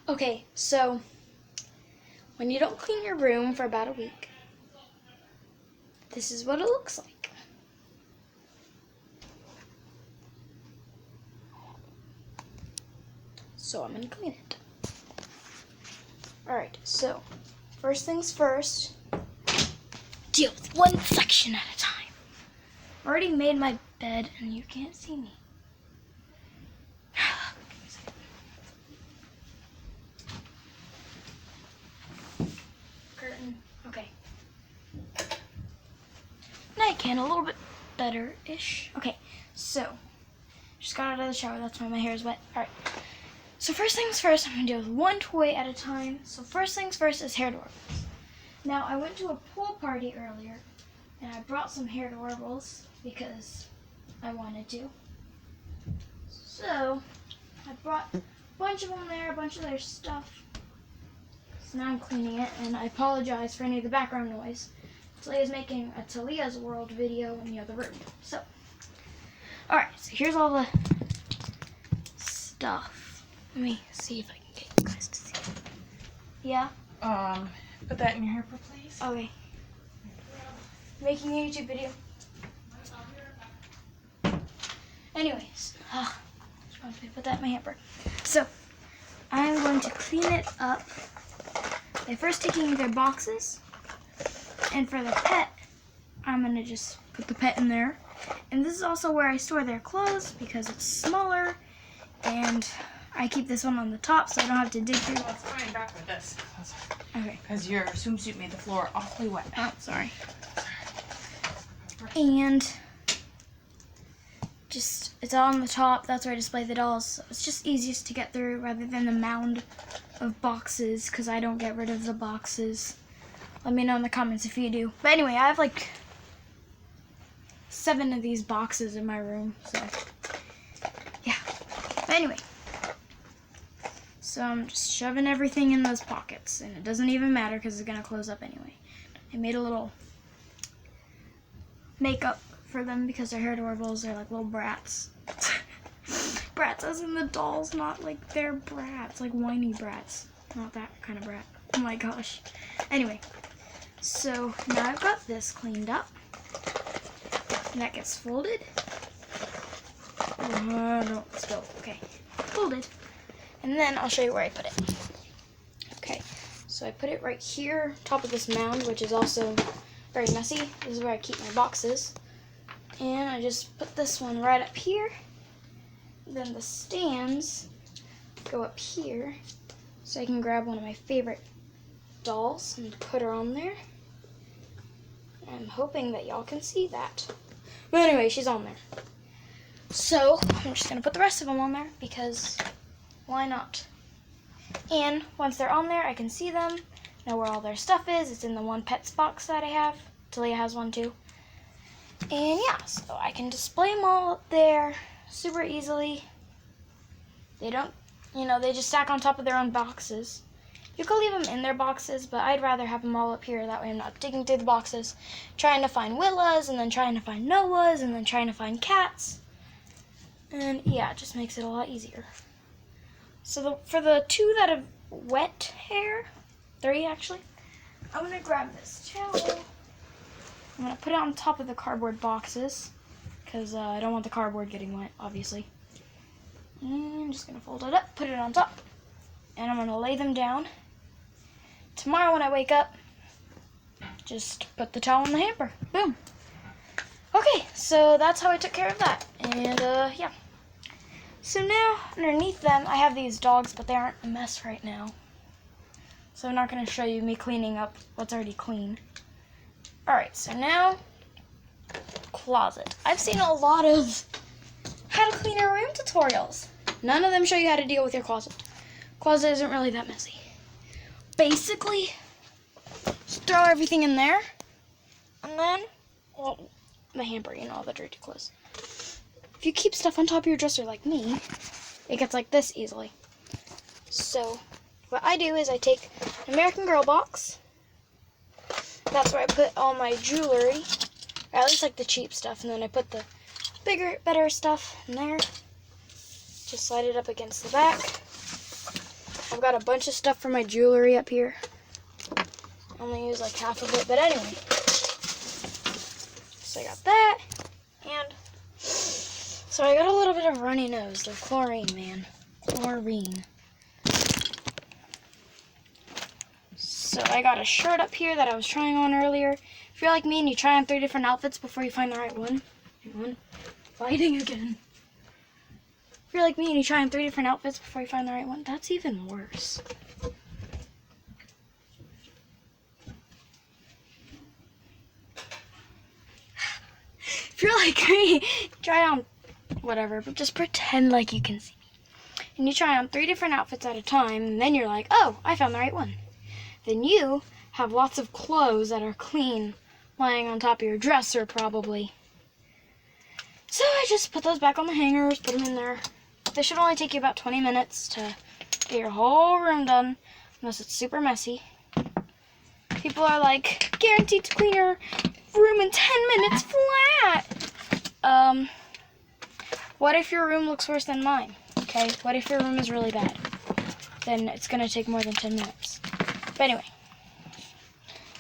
Okay, so when you don't clean your room for about a week, this is what it looks like. So I'm gonna clean it. Alright, so first things first, deal with one section at a time. I already made my bed and you can't see me. Curtain, okay. Nightcan, a little bit better-ish. Okay, so, just got out of the shower, that's why my hair is wet. Alright, so first things first, I'm going to deal with one toy at a time. So first things first is hair doorables. Now, I went to a pool party earlier, and I brought some hair doorables because I wanted to. So, I brought a bunch of them there, a bunch of their stuff. So now I'm cleaning it, and I apologize for any of the background noise. Talia's making a Talia's World video in the other room. So, alright, so here's all the stuff. Let me see if I can get you guys to see it. Yeah? Put that in your hamper, please. Okay. Making a YouTube video. Anyways, just wanted to put that in my hamper. So, I'm going to clean it up by first taking their boxes. And for the pet, I'm going to just put the pet in there. And this is also where I store their clothes because it's smaller. And I keep this one on the top so I don't have to dig through. Well, it's coming back with this. Okay. Because your swimsuit made the floor awfully wet. Oh, sorry. And just, it's all on the top. That's where I display the dolls. So it's just easiest to get through rather than the mound of boxes because I don't get rid of the boxes. Let me know in the comments if you do. But anyway, I have like 7 of these boxes in my room. So, yeah. But anyway. So I'm just shoving everything in those pockets. And it doesn't even matter because it's going to close up anyway. I made a little makeup for them because their hair doorables. They're like little brats. Brats as in the dolls, not like they're brats. Like whiny brats. Not that kind of brat. Oh my gosh. Anyway. So now I've got this cleaned up. And that gets folded. Don't spill. Okay. Folded. And then I'll show you where I put it. Okay. So I put it right here, top of this mound, which is also very messy. This is where I keep my boxes. And I just put this one right up here. Then the stands go up here. So I can grab one of my favorite dolls and put her on there. I'm hoping that y'all can see that. But anyway, she's on there. So I'm just going to put the rest of them on there because why not? And once they're on there, I can see them, know where all their stuff is. It's in the one pets box that I have. Talia has one too. And yeah, so I can display them all up there super easily. They don't, they just stack on top of their own boxes. You could leave them in their boxes, but I'd rather have them all up here. That way I'm not digging through the boxes, trying to find Willa's, and then trying to find Noah's, and then trying to find Cat's. And yeah, it just makes it a lot easier. So for the 2 that have wet hair, 3 actually, I'm going to grab this towel. I'm going to put it on top of the cardboard boxes, because I don't want the cardboard getting wet, obviously. And I'm just going to fold it up, put it on top, and I'm going to lay them down. Tomorrow when I wake up, just put the towel in the hamper. Boom. Okay, so that's how I took care of that. And yeah. So now, underneath them, I have these dogs, but they aren't a mess right now. So I'm not going to show you me cleaning up what's already clean. Alright, so now, closet. I've seen a lot of how to clean your room tutorials. None of them show you how to deal with your closet. Closet isn't really that messy. Basically, just throw everything in there, and then, well, the hamper, all the dirty clothes. If you keep stuff on top of your dresser like me, it gets like this easily. So, what I do is I take an American Girl box. That's where I put all my jewelry, or at least like the cheap stuff, and then I put the bigger, better stuff in there. Just slide it up against the back. I've got a bunch of stuff for my jewelry up here. I only use like half of it, but anyway. So I got that, and so I got a little bit of runny nose. They're chlorine, man. Chlorine. So I got a shirt up here that I was trying on earlier. If you're like me and you try on 3 different outfits before you find the right one. Hang on. Fighting again. If you're like me and you try on 3 different outfits before you find the right one, that's even worse. If you're like me, try on whatever, but just pretend like you can see me. And you try on 3 different outfits at a time, and then you're like, oh, I found the right one. Then you have lots of clothes that are clean lying on top of your dresser, probably. So I just put those back on the hangers, put them in there. They should only take you about 20 minutes to get your whole room done, unless it's super messy. People are like, guaranteed to clean your room in 10 minutes flat. What if your room looks worse than mine? Okay, what if your room is really bad? Then it's gonna take more than 10 minutes. But anyway,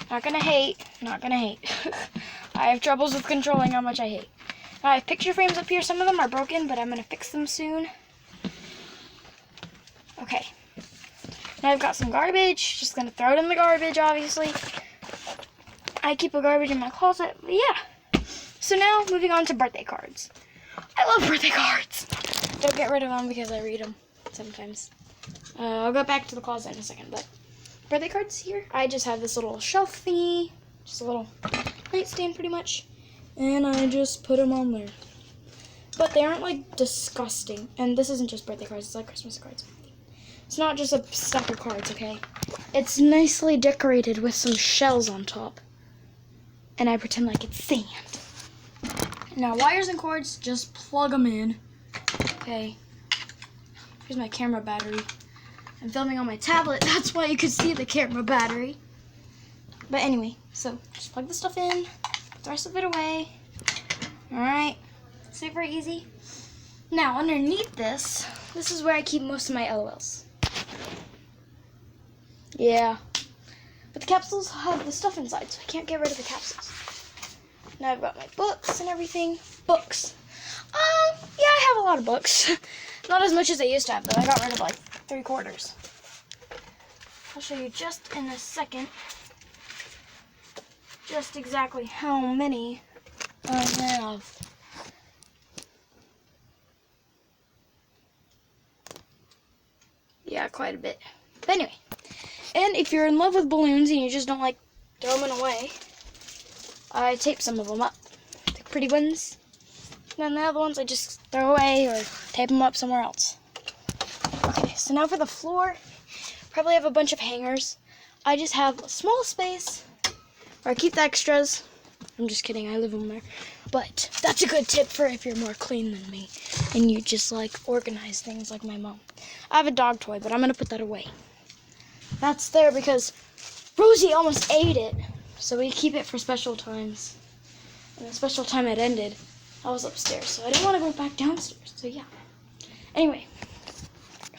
not gonna hate. I have troubles with controlling how much I hate. Now, I have picture frames up here. Some of them are broken, but I'm gonna fix them soon. Okay. Now I've got some garbage. Just gonna throw it in the garbage, obviously. I keep a garbage in my closet, but yeah. So now, moving on to birthday cards. I love birthday cards. Don't get rid of them because I read them sometimes. I'll go back to the closet in a second, but birthday cards here. I just have this little shelf thingy, just a little nightstand pretty much, and I just put them on there. But they aren't like disgusting, and this isn't just birthday cards, it's like Christmas cards. It's not just a stack of cards, okay? It's nicely decorated with some shells on top, and I pretend like it's sand. Now wires and cords, just plug them in, okay? Here's my camera battery. I'm filming on my tablet, that's why you could see the camera battery. But anyway, so just plug the stuff in, put the rest of it away. Alright, super easy. Now underneath this is where I keep most of my LOLs. Yeah, but the capsules have the stuff inside, so I can't get rid of the capsules. Now I've got my books and everything. Books. Yeah, I have a lot of books. Not as much as I used to have, though. I got rid of like 3/4. I'll show you just in a second just exactly how many I have. Yeah, quite a bit. But anyway, and if you're in love with balloons and you just don't like throw them away, I tape some of them up. The pretty ones. And then the other ones I just throw away or tape them up somewhere else. Okay, so now for the floor, probably have a bunch of hangers. I just have a small space where I keep the extras. I'm just kidding, I live in there. But that's a good tip for if you're more clean than me and you just like organize things like my mom. I have a dog toy, but I'm gonna put that away. That's there because Rosie almost ate it, so we keep it for special times. And the special time it ended, I was upstairs, so I didn't want to go back downstairs, so yeah. Anyway,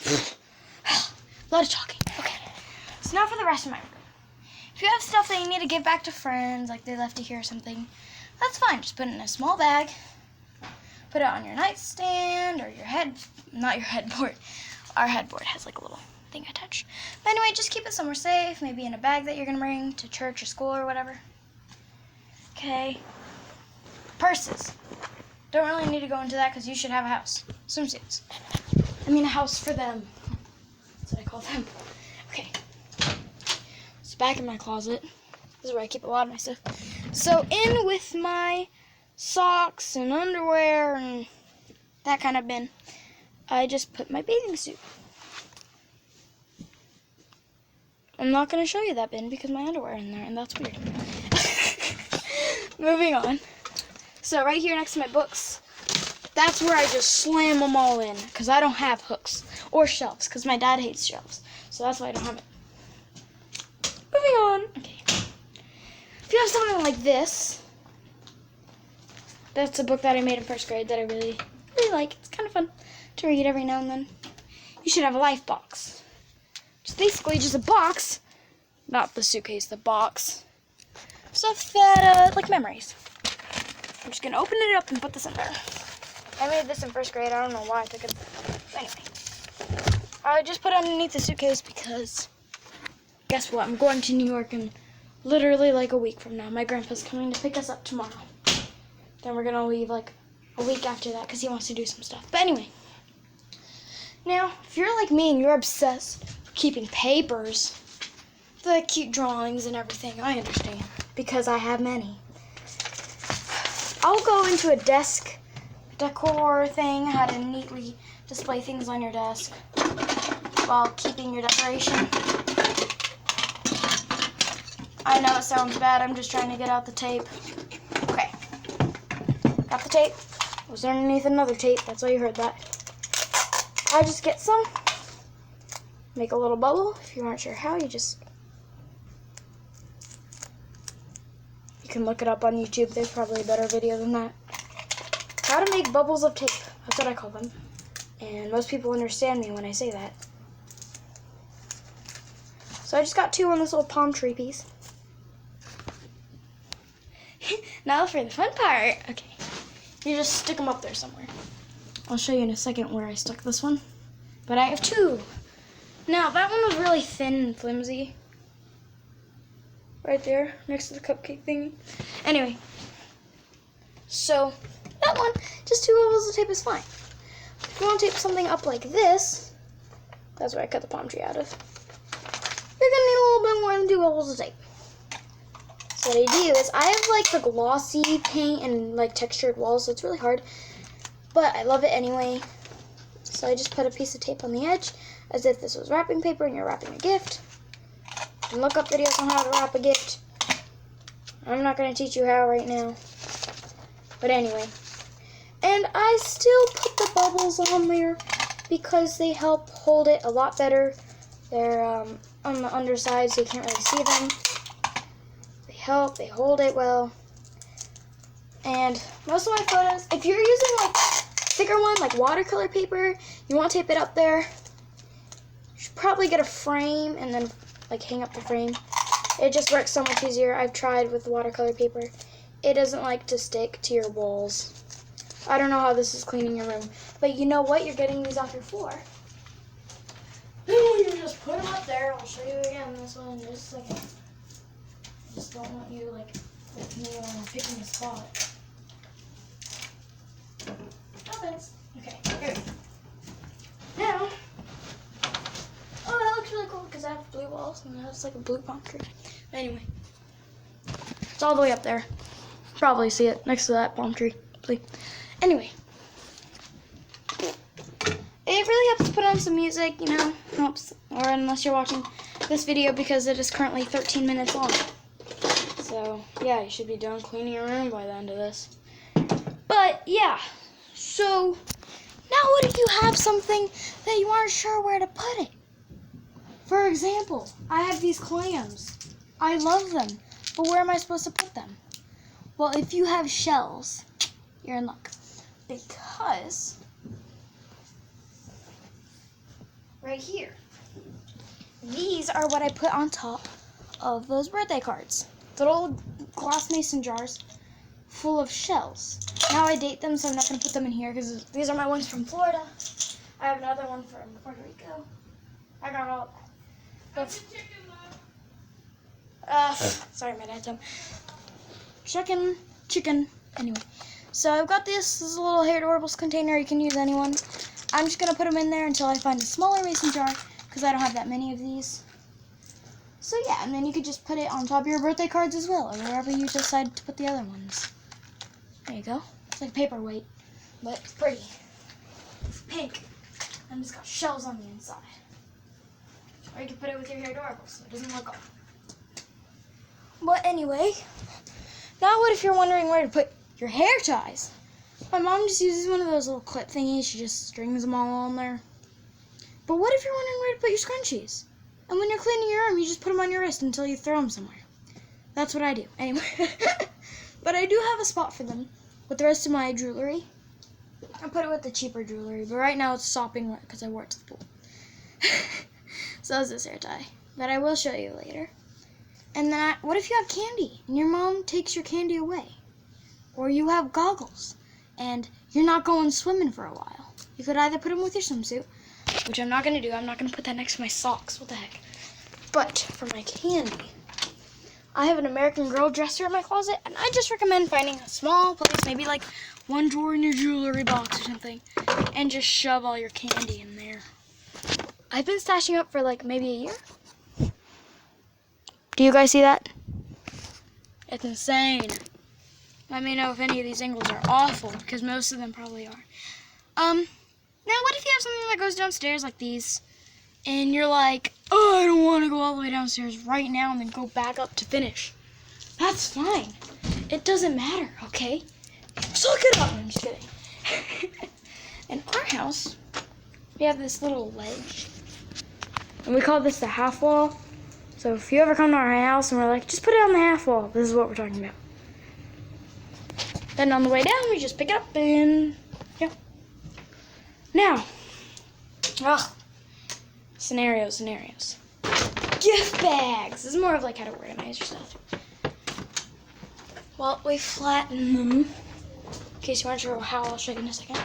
a lot of talking. Okay, so now for the rest of my room. If you have stuff that you need to give back to friends, like they left it here or something, that's fine. Just put it in a small bag, put it on your nightstand or your not your headboard. Our headboard has like a little thing attached. But anyway, just keep it somewhere safe, maybe in a bag that you're going to bring to church or school or whatever. Okay. Purses. Don't really need to go into that because you should have a house. Swimsuits. I mean a house for them. That's what I call them. Okay. It's back in my closet. This is where I keep a lot of my stuff. So in with my socks and underwear and that kind of bin, I just put my bathing suit. I'm not going to show you that bin because my underwear are in there and that's weird. Moving on. So right here next to my books, that's where I just slam them all in because I don't have hooks or shelves because my dad hates shelves. So that's why I don't have it. Moving on. Okay. If you have something like this, that's a book that I made in first grade that I really, really like. It's kind of fun to read every now and then. You should have a life box. It's basically just a box, not the suitcase, the box. Stuff that, like memories. I'm just gonna open it up and put this in there. I made this in first grade. I don't know why I took it. Anyway, I just put it underneath the suitcase because guess what? I'm going to New York in literally like a week from now. My grandpa's coming to pick us up tomorrow. Then we're gonna leave like a week after that because he wants to do some stuff. But anyway, now if you're like me and you're obsessed with keeping papers, the cute drawings and everything, I understand because I have many. I'll go into a desk decor thing, how to neatly display things on your desk while keeping your decoration. I know it sounds bad, I'm just trying to get out the tape. Okay, got the tape. It was underneath another tape, that's why you heard that. I just get some, make a little bubble. If you aren't sure how, you can look it up on YouTube. There's probably a better video than that. How to make bubbles of tape. That's what I call them. And most people understand me when I say that. So I just got 2 on this little palm tree piece. Now for the fun part. Okay. You just stick them up there somewhere. I'll show you in a second where I stuck this one. But I have 2. Now that one was really thin and flimsy. Right there, next to the cupcake thingy. Anyway, so that one, just 2 bubbles of tape is fine. If you want to tape something up like this, that's where I cut the palm tree out of, you're going to need a little bit more than 2 bubbles of tape. So what I do is, I have like the glossy paint and like textured walls, so it's really hard, but I love it anyway. So I just put a piece of tape on the edge, as if this was wrapping paper and you're wrapping a gift. And look up videos on how to wrap a gift. I'm not going to teach you how right now. But anyway. And I still put the bubbles on there because they help hold it a lot better. They're on the underside so you can't really see them. They hold it well. And most of my photos, if you're using like thicker one, like watercolor paper, you want to tape it up there, you should probably get a frame and then like hang up the frame. It just works so much easier. I've tried with watercolor paper. It doesn't like to stick to your walls. I don't know how this is cleaning your room, but you know what? You're getting these off your floor. You just put them up there. I'll show you again this one in just a second. I just don't want you like picking a spot. Oh, thanks. Okay, here we go. Now, oh, that looks really cool because I have blue walls and that's like a blue palm tree. Anyway, it's all the way up there. Probably see it next to that palm tree. Please. Anyway, it really helps to put on some music, you know, helps. Or unless you're watching this video because it is currently 13 minutes long. So yeah, you should be done cleaning your room by the end of this. But yeah, so now what if you have something that you aren't sure where to put it? For example, I have these clams. I love them, but where am I supposed to put them? Well, if you have shells, you're in luck. Because right here, these are what I put on top of those birthday cards. Little glass mason jars full of shells. Now I date them, so I'm not going to put them in here because these are my ones from Florida. I have another one from Puerto Rico. I got all that. Sorry, my dad's home. Chicken. Anyway, so I've got this. This is a little Hair Adorables container. You can use anyone. I'm just going to put them in there until I find a smaller mason jar because I don't have that many of these. So yeah, and then you could just put it on top of your birthday cards as well, or wherever you decide to put the other ones. There you go. It's like paperweight, but it's pretty. It's pink, and it's got shells on the inside. Or you can put it with your Hair Adorables, so it doesn't look off. But anyway, now what if you're wondering where to put your hair ties? My mom just uses one of those little clip thingies. She just strings them all on there. But what if you're wondering where to put your scrunchies? And when you're cleaning your room, you just put them on your wrist until you throw them somewhere. That's what I do. Anyway. But I do have a spot for them with the rest of my jewelry. I put it with the cheaper jewelry, but right now it's sopping wet because I wore it to the pool. So is this hair tie that I will show you later. And then what if you have candy and your mom takes your candy away? Or you have goggles and you're not going swimming for a while. You could either put them with your swimsuit, which I'm not going to do. I'm not going to put that next to my socks. What the heck? But for my candy, I have an American Girl dresser in my closet, and I just recommend finding a small place, maybe like one drawer in your jewelry box or something, and just shove all your candy in there. I've been stashing up for like maybe a year. Do you guys see that? It's insane. Let me know if any of these angles are awful, because most of them probably are. Now what if you have something that goes downstairs like these, and you're like, oh, I don't want to go all the way downstairs right now and then go back up to finish. That's fine. It doesn't matter, okay? Suck it up. I'm just kidding. In our house, we have this little ledge, and we call this the half wall. So if you ever come to our house and we're like, just put it on the half wall, this is what we're talking about. Then on the way down, we just pick it up and, yeah. Now, scenarios. Gift bags. This is more of like how to organize your stuff. Well, we flatten them. In case you weren't sure how, I'll show you in a second.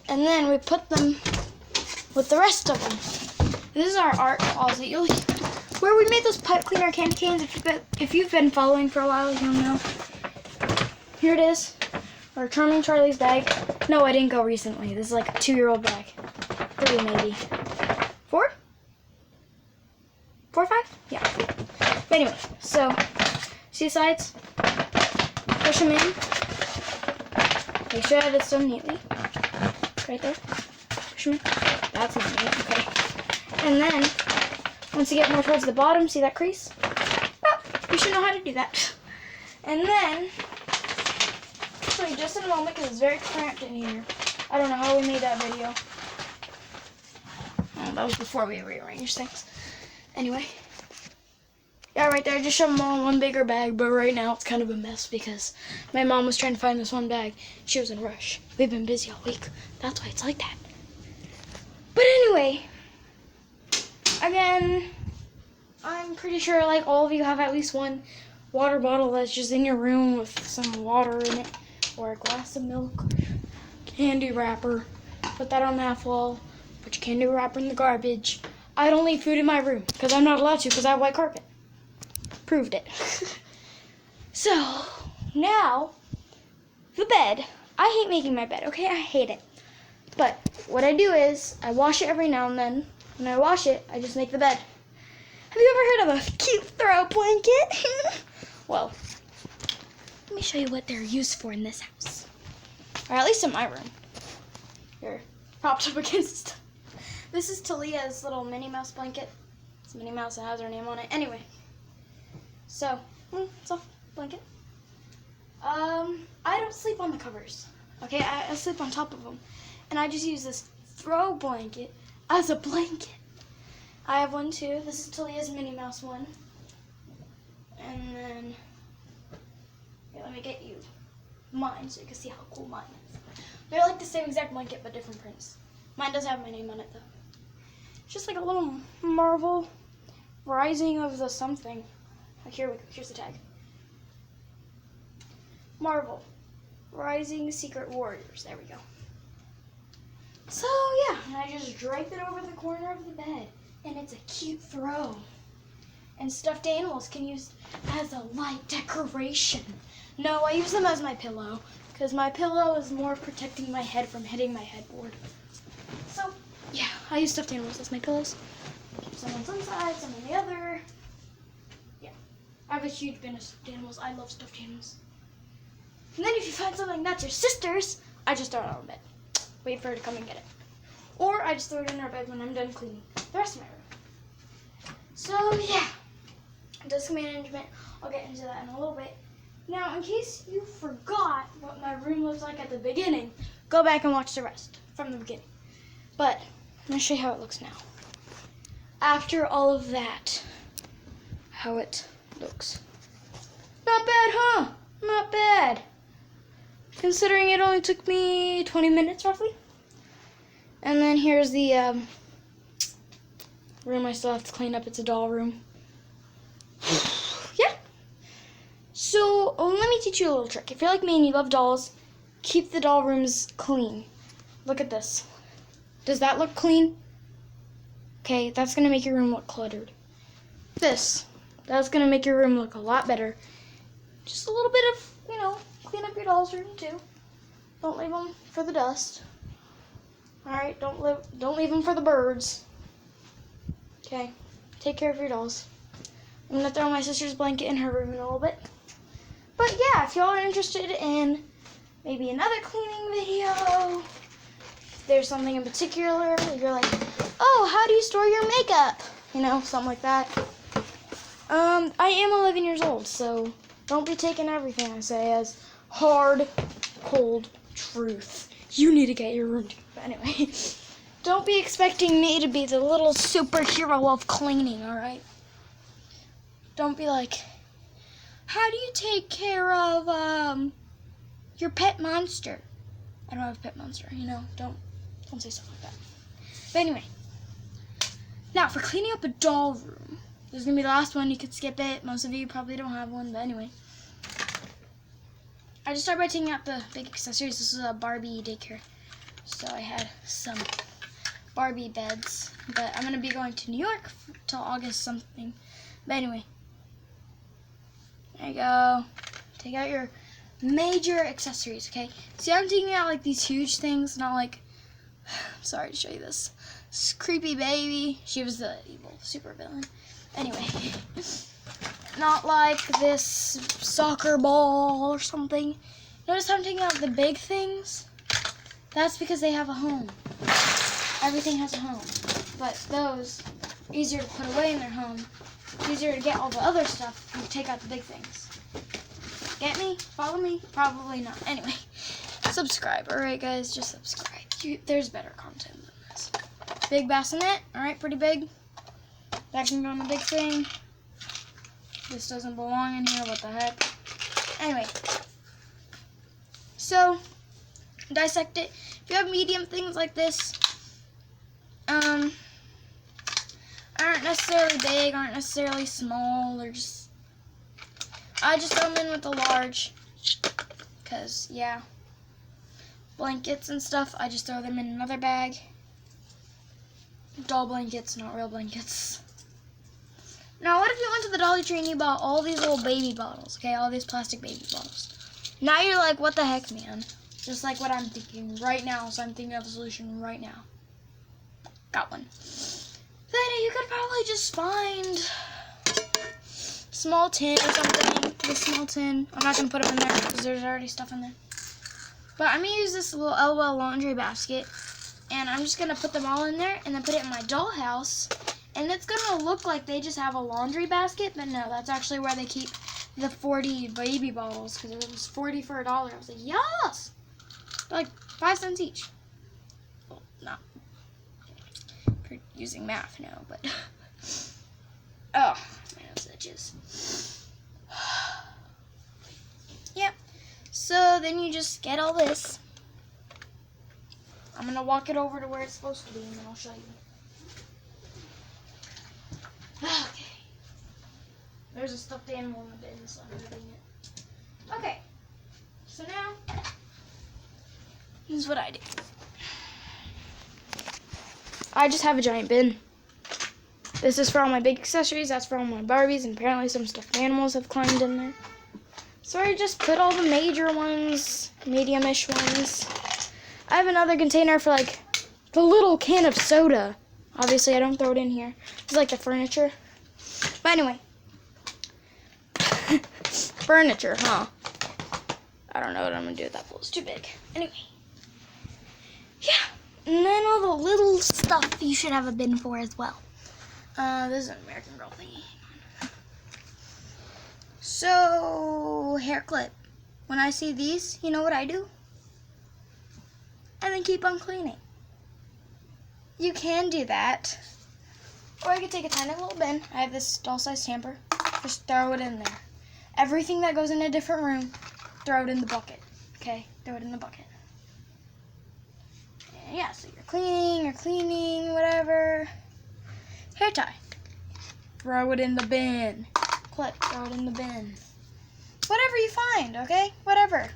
And then we put them with the rest of them. This is our art closet. Where we made those pipe cleaner candy canes. If you've been following for a while, you'll know. Here it is. Our Charming Charlie's bag. No, I didn't go recently. This is like a 2-year-old bag. 3 maybe. 4? 4 or 5? Yeah. But anyway, so see the sides? Push them in. Make sure that it's done neatly. Right there. Push them in. That's not neat. Okay. And then, once you get more towards the bottom, see that crease? Oh, you should know how to do that. And then, I'll show you just in a moment because it's very cramped in here. I don't know how we made that video. Oh, that was before we rearranged things. Anyway. Yeah, right there. Just shove them all in one bigger bag. But right now, it's kind of a mess because my mom was trying to find this one bag. She was in a rush. We've been busy all week. That's why it's like that. But anyway, again, I'm pretty sure like all of you have at least one water bottle that's just in your room with some water in it, or a glass of milk, or candy wrapper. Put that on the half wall. Put your candy wrapper in the garbage. I don't leave food in my room because I'm not allowed to because I have white carpet. Proved it. So now the bed. I hate making my bed. Okay, I hate it. But what I do is I wash it every now and then. When I wash it, I just make the bed. Have you ever heard of a cute throw blanket? Well, let me show you what they're used for in this house. Or at least in my room. Here, propped up against. This is Talia's little Minnie Mouse blanket. It's Minnie Mouse and has her name on it. Anyway, so it's a blanket. I don't sleep on the covers. Okay, I sleep on top of them, and I just use this throw blanket as a blanket. I have one too. This is Talia's Minnie Mouse one. And then, here, let me get you mine so you can see how cool mine is. They're like the same exact blanket but different prints. Mine does have my name on it though. It's just like a little Marvel Rising of the something. Like here we go. Here's the tag. Marvel Rising Secret Warriors. There we go. So yeah, and I just drape it over the corner of the bed, and it's a cute throw. And stuffed animals can use as a light decoration. No, I use them as my pillow, because my pillow is more protecting my head from hitting my headboard. So yeah, I use stuffed animals as my pillows. Some on one side, some on the other. Yeah, I have a huge bin of stuffed animals. I love stuffed animals. And then if you find something that's your sister's, I just throw it on the bed. Wait for her to come and get it. Or I just throw it in her bed when I'm done cleaning the rest of my room. So yeah, desk management, I'll get into that in a little bit. Now, in case you forgot what my room looks like at the beginning, go back and watch the rest from the beginning. But I'm going to show you how it looks now. After all of that, how it looks. Not bad, huh? Not bad. Considering it only took me 20 minutes roughly. And then here's the room I still have to clean up. It's a doll room. Yeah. So let me teach you a little trick. If you're like me and you love dolls, keep the doll rooms clean. Look at this. Does that look clean? Okay, that's going to make your room look cluttered. That's going to make your room look a lot better. Just a little bit of, clean up your doll's room too. Don't leave them for the dust. Alright, don't leave them for the birds. Okay, take care of your dolls. I'm going to throw my sister's blanket in her room in a little bit. But yeah, if y'all are interested in maybe another cleaning video, if there's something in particular, you're like, oh, how do you store your makeup? Something like that. I am 11 years old, so don't be taking everything I say as hard, cold truth. You need to get your room together. But anyway, don't be expecting me to be the little superhero of cleaning, alright? Don't be like, how do you take care of your pet monster? I don't have a pet monster, don't say stuff like that. But anyway, now for cleaning up a doll room, this is going to be the last one. You could skip it. Most of you probably don't have one, but anyway. I just started by taking out the big accessories. This is a Barbie daycare. So I had some Barbie beds. But I'm going to be going to New York till August something. But anyway. There you go. Take out your major accessories, okay? See, I'm taking out like these huge things, not like, sorry to show you this creepy baby. She was the evil super villain. Anyway, not like this soccer ball or something. Notice how I'm taking out the big things? That's because they have a home. Everything has a home. But those, easier to put away in their home. Easier to get all the other stuff and take out the big things. Get me? Follow me? Probably not. Anyway, subscribe. Alright guys, just subscribe. There's better content than this. Big bassinet. Alright, pretty big. That can go on the big thing. This doesn't belong in here. What the heck? Anyway. So, dissect it. If you have medium things like this, aren't necessarily big, aren't necessarily small, they're just, I just throw them in with the large, because, yeah, blankets and stuff, I just throw them in another bag. Doll blankets, not real blankets. Now, what if you went to the Dollar Tree and you bought all these little baby bottles, okay, all these plastic baby bottles? Now you're like, what the heck, man? Just like what I'm thinking right now, so I'm thinking of a solution right now. Got one. Then you could probably just find small tin or something. This small tin. I'm not going to put them in there because there's already stuff in there. But I'm going to use this little LOL laundry basket. And I'm just going to put them all in there and then put it in my dollhouse. And it's going to look like they just have a laundry basket. But no, that's actually where they keep the 40 baby bottles. Because it was 40 for $1. I was like, yes! They're like 5 cents each. Well, not for using math, no, but oh, my nose itches. Yep. So then you just get all this. I'm gonna walk it over to where it's supposed to be, and then I'll show you. Okay. There's a stuffed animal in the bin, so I'm moving it. Okay. So now, this is what I do. I just have a giant bin. This is for all my big accessories. That's for all my Barbies. And apparently some stuffed animals have climbed in there. So I just put all the major ones, medium-ish ones. I have another container for like the little can of soda. Obviously I don't throw it in here. It's like the furniture. But anyway. Furniture, huh? I don't know what I'm going to do with that bowl. It's too big. Anyway. Yeah. And then all the little stuff you should have a bin for as well. This is an American Girl thingy. So, hair clip. When I see these, you know what I do? And then keep on cleaning. You can do that. Or I could take a tiny little bin. I have this doll-sized hamper. Just throw it in there. Everything that goes in a different room, throw it in the bucket. Okay? Throw it in the bucket. Yeah, so you're cleaning, whatever. Hair tie. Throw it in the bin. Clip, throw it in the bin. Whatever you find, okay? Whatever.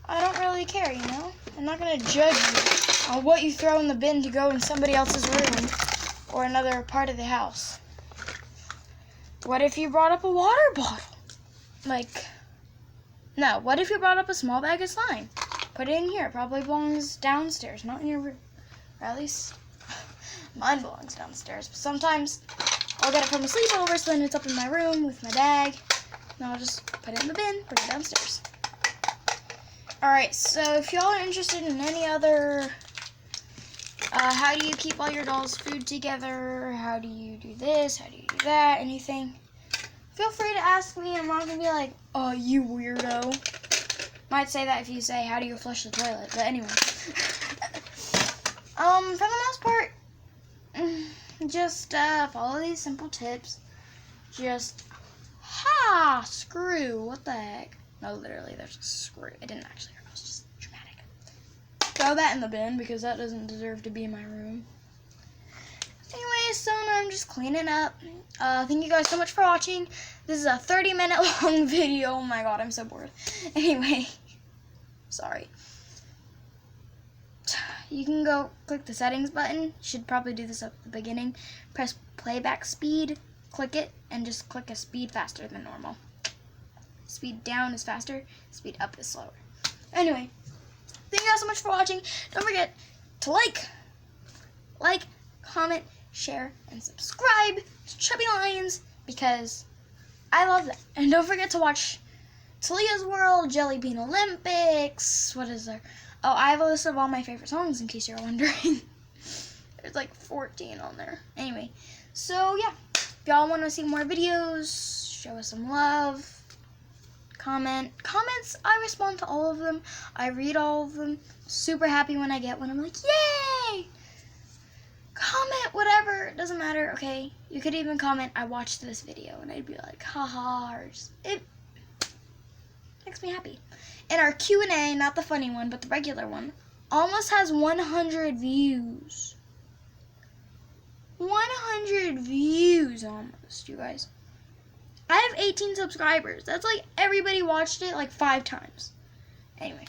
I don't really care, you know? I'm not going to judge you on what you throw in the bin to go in somebody else's room or another part of the house. What if you brought up a water bottle? Like, no, what if you brought up a small bag of slime? Put it in here. It probably belongs downstairs, not in your room. Or at least, mine belongs downstairs. But sometimes I'll get it from a sleepover, so then it's up in my room with my bag. And I'll just put it in the bin, bring it downstairs. Alright, so if y'all are interested in any other, how do you keep all your dolls' food together, how do you do this, how do you do that, anything, feel free to ask me. I'm not going to be like, oh, you weirdo. Might say that if you say, how do you flush the toilet, but anyway. For the most part, just follow these simple tips. Just, screw, what the heck? No, literally, there's a screw. It didn't actually hurt. It was just dramatic. Throw that in the bin because that doesn't deserve to be in my room. Anyway, so now I'm just cleaning up. Thank you guys so much for watching. This is a 30-minute long video. Oh my god, I'm so bored. Anyway, sorry. You can go click the settings button. You should probably do this at the beginning. Press playback speed, click it, and just click a speed faster than normal. Speed down is faster, speed up is slower. Anyway, thank you guys so much for watching. Don't forget to like, comment, share, and subscribe to Chubby Lions because I love that. And don't forget to watch Talia's World, Jelly Bean Olympics. What is there? Oh, I have a list of all my favorite songs in case you're wondering. There's like 14 on there. Anyway, so yeah, if y'all want to see more videos, show us some love. Comments, I respond to all of them. I read all of them. Super happy when I get one. I'm like, yay! Comment, whatever. It doesn't matter, okay? You could even comment, I watched this video. And I'd be like, haha. Or just, it makes me happy. And our Q&A, not the funny one, but the regular one, almost has 100 views. 100 views almost, you guys. I have 18 subscribers. That's like everybody watched it like 5 times. Anyway.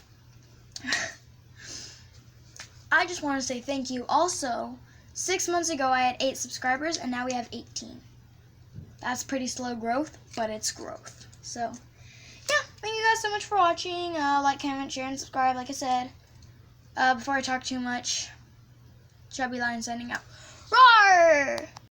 I just want to say thank you. Also, 6 months ago I had 8 subscribers and now we have 18. That's pretty slow growth, but it's growth. So, yeah. Thank you guys so much for watching. Like, comment, share, and subscribe like I said. Before I talk too much, Chubby Lion signing out. Roar!